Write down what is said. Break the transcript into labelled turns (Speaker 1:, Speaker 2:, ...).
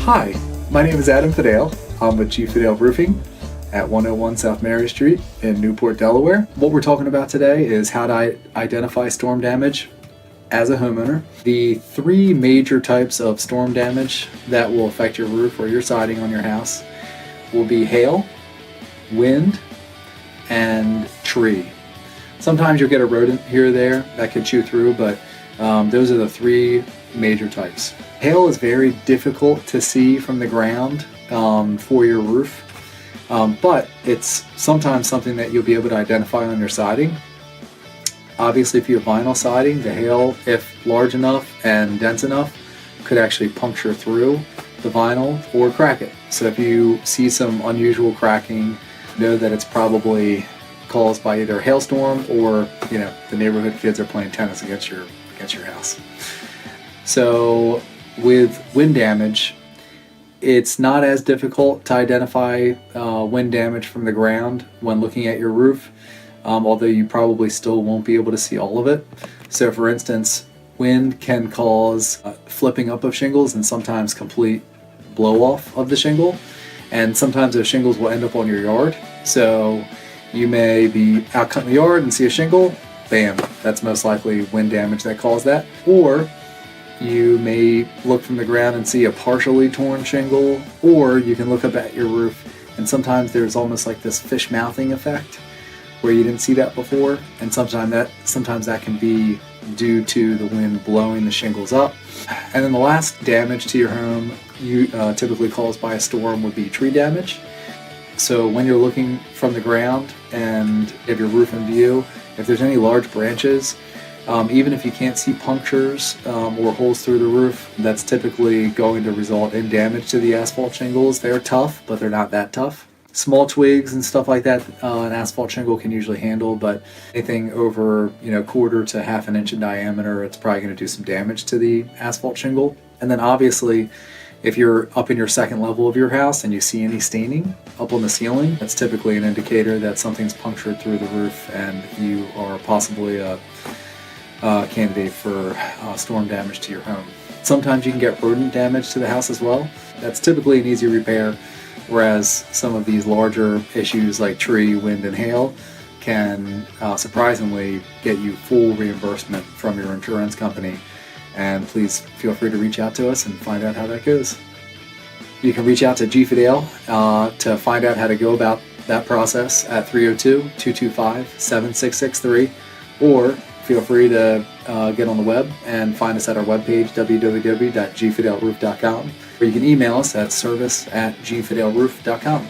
Speaker 1: Hi, my name is Adam Fidel. I'm with G. Fidel Roofing at 101 South Mary Street in Newport, Delaware. What we're talking about today is how to identify storm damage as a homeowner. The three major types of storm damage that will affect your roof or your siding on your house will be hail, wind, and tree. Sometimes you'll get a rodent here or there that could chew through, but those are the three major types. Hail is very difficult to see from the ground for your roof, but it's sometimes something that you'll be able to identify on your siding. Obviously, if you have vinyl siding, the hail, if large enough and dense enough, could actually puncture through the vinyl or crack it. So if you see some unusual cracking, know that it's probably caused by either a hailstorm or, the neighborhood kids are playing tennis against your house. So with wind damage, it's not as difficult to identify wind damage from the ground when looking at your roof, although you probably still won't be able to see all of it. So for instance, wind can cause flipping up of shingles and sometimes complete blow off of the shingle, and sometimes those shingles will end up on your yard. So you may be out cutting the yard and see a shingle, bam, that's most likely wind damage that caused that. Or you may look from the ground and see a partially torn shingle, or you can look up at your roof and sometimes there's almost like this fish mouthing effect where you didn't see that before, and sometimes that can be due to the wind blowing the shingles up. And then the last damage to your home, typically caused by a storm, would be tree damage. So when you're looking from the ground and you have your roof in view, if there's any large branches, even if you can't see punctures or holes through the roof, that's typically going to result in damage to the asphalt shingles. They're tough, but they're not that tough. Small twigs and stuff like that, an asphalt shingle can usually handle, but anything over, quarter to half an inch in diameter, it's probably going to do some damage to the asphalt shingle. And then obviously, if you're up in your second level of your house and you see any staining up on the ceiling, that's typically an indicator that something's punctured through the roof and you are possibly a candidate for storm damage to your home. Sometimes you can get rodent damage to the house as well. That's typically an easy repair, whereas some of these larger issues like tree, wind, and hail can surprisingly get you full reimbursement from your insurance company. And please feel free to reach out to us and find out how that goes. You can reach out to G. Fidel to find out how to go about that process at 302-225-7663, or feel free to get on the web and find us at our webpage, www.gfidelroof.com, or you can email us at service@gfidelroof.com.